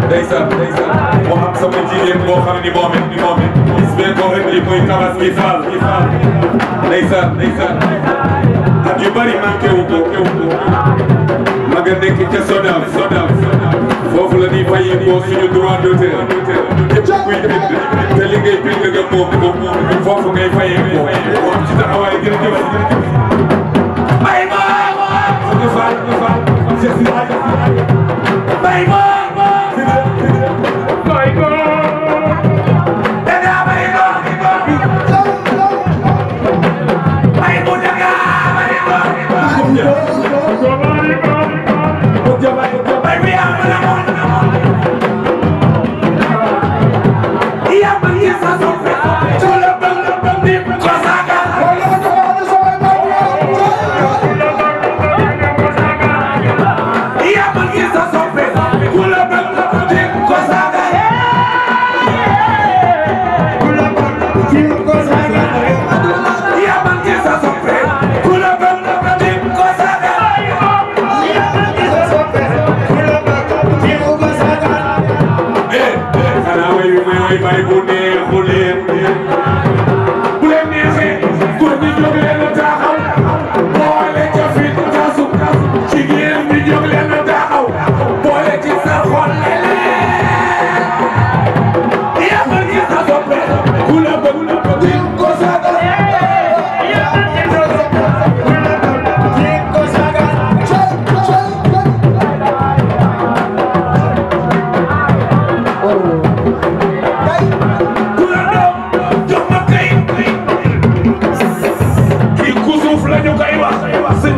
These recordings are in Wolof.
Ndeyssane moo am sama jigéen boo xam ni moom it gis ngeen ko indi muy Tabaski Fall Ndeyssane at yu bari manqué wu ko ma nga nekk ca Sodav foofu la ñuy fayee ko suñu droit d'auteur képp kuy bind te li ngay bind nga moom foofu ngay fayee ko moom ci taxawaay jërëjëf Baye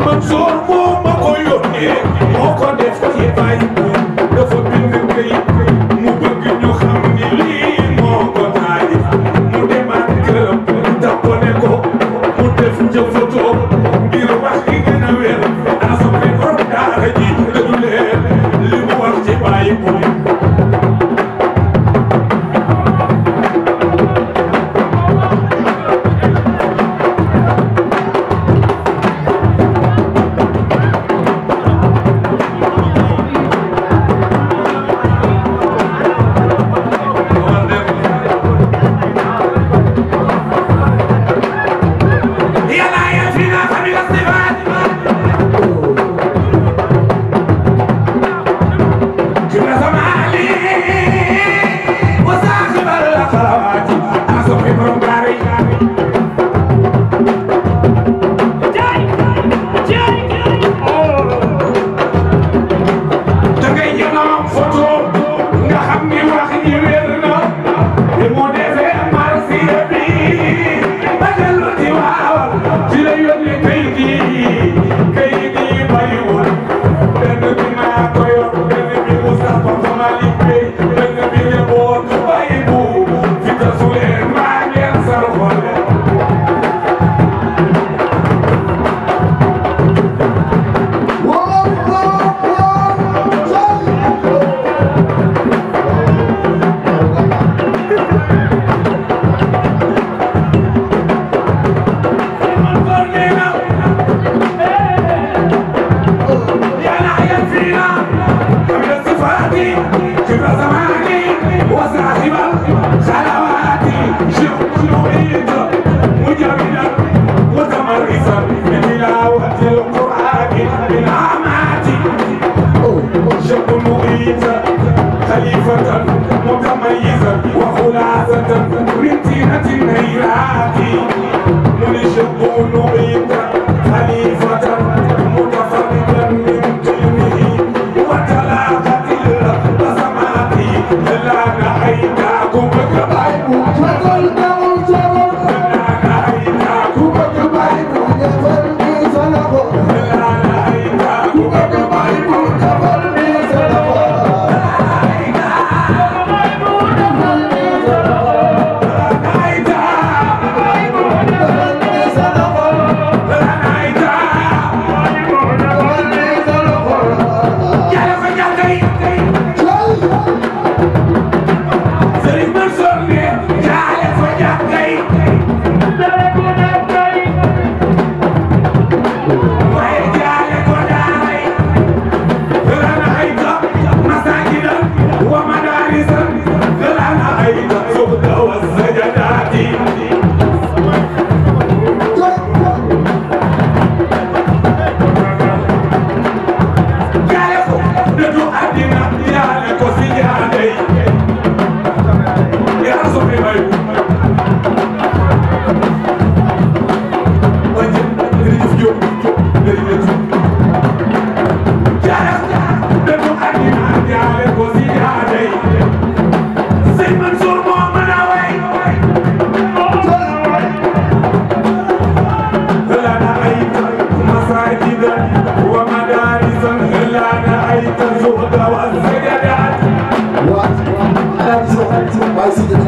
Mansour moo ma ko yónnee moo ko def ci Baye dafa bind këyit mu bëgg ñu xam ni lii moo ko taalif mu demaat këram tappone ko mu def jëfatoo ngir wax ki gën a wér asomé borom daara ji dëggu leen li mu wax ci Baye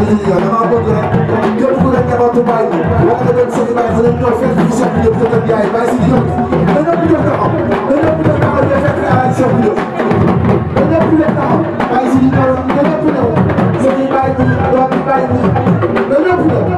gis nga dama bëgg rek képp ku nekk njabootu Baye bi wax nga dem sëñ Baye dinañ ñëw fekk ci Cheikh Diop sa kër yaay Baye si Diop dañoo bëgg taxaw dañoo bëgg taxaw ñu fekk ay Cheikh Diop dañoo bëgg taxaw Baye si ñëw dañoo bëgg sëñ Baye bi doom bi Baye bi dañoo bëgg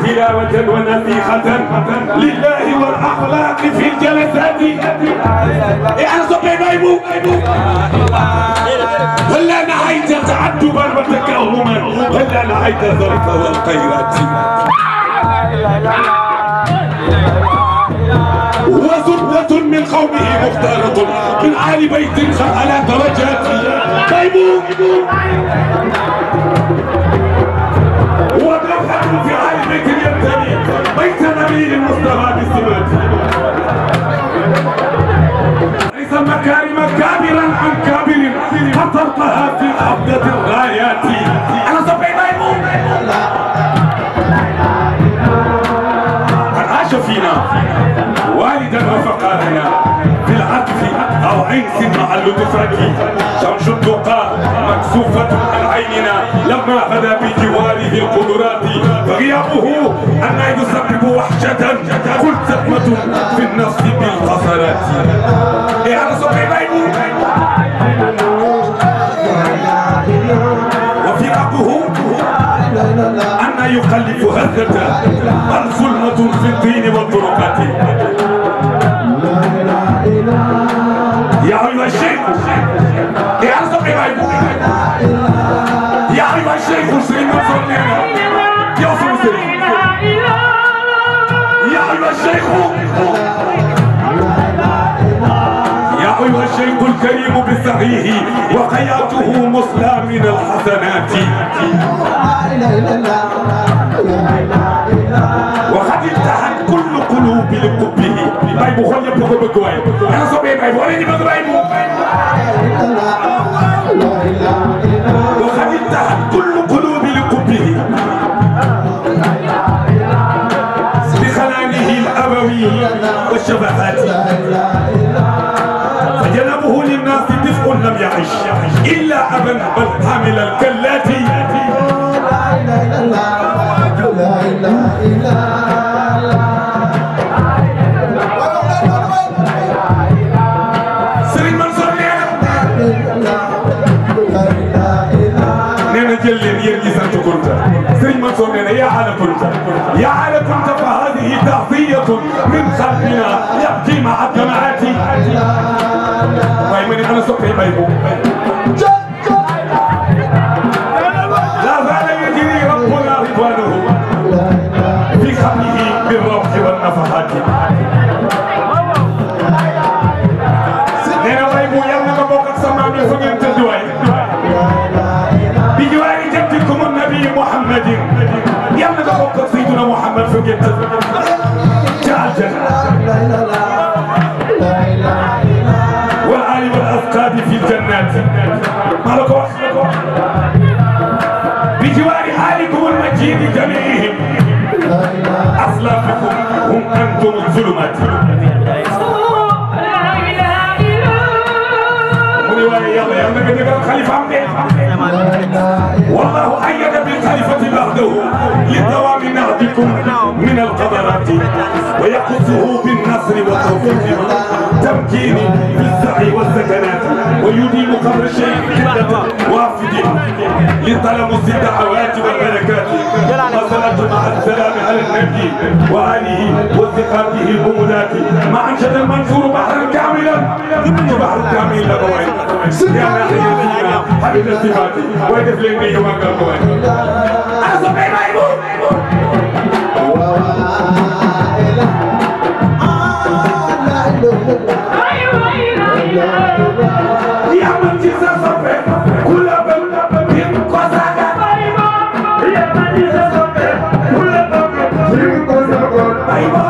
تلاوة ونصيحة لله والأخلاق في الجلسات. أنا صبي بايبو هلا نهيت تعدبا وتكهما هلا نهيت الظرف والخيرات وزبدة من قومه مختارة من آل بيت على درجات بايبو ومدحة في آل بيت ينتمي بيت نبي المصطفى بالسمات ليس مكارم كابرا عن كابر فطرتها في حفظة الغايات. أنا صبي ميمون قد عاش فينا والدا وفقارنا في العطف أو عينس مع اللطفات شمس التقى مكسوفة عن عيننا لما غدا بجواره القدرات فغيابه أن يسبب وحشة كل سقمة في النفس بالقصرات. أنا صبي ميمون وفراقه أن يخلف هزة بل ظلمة في الدين والطرقات. يا أيها الشيخ يا صبي ميمون يا أيها الشيخ سيدنا منصور يا سيدنا يا أيها الشيخ يا أيها الشيخ الكريم بالصحيح وقياته مصلى من الحسنات. وقد انتهت كل قلوب لقبه. بايبو خول يبقى بقواي أنا صبي بايبو أنا نبغى بايبو. وقد انتهت كل قلوب لقبه بخلانه الأبوي والشبهات فجنبه للناس دفء لم يعش إلا أبا بل حامل الكلات. Serigne Mansour nee na jël leen yéen ñi sant Kunta Serigne Mansour nee na yaa ala Kunta yaa ala Kunta fa hadihi tahdiyatun min qalbina yabki ma'a damaati. waaye ma ne ana soppee bay boobu لا زال يجري ربنا رضوانه في خمه بالروح والنفحات. nee na bay bu yàlla nga bokk ak sa maam yi fa ngeen tëdd waay bi jiwaari jaddikum nabi Muhammadin yàlla nga bokk ak Seydina Muhammad fa ngeen tëdd ca aljanna wal aali wal asqaabi fi الجنات. maa la ko wax بجوار آلكم تمكيني في السعي والسكنات ويديم قبر الشيخ جدة وافد لتلمس الدعوات والبركات وصلت مع السلام على النبي وآله وثقاته الأمولات مع أنشد المنصور بحرا كاملا بحر كامل لبوين يا ناحية الدين حبيب الصفات ويدف لي يوم القوين أنا صبعي ميمون يا من جزا صبعي كل بلد بيمكو ساقا يا من جزا صبعي كل بلد بيمكو ساقا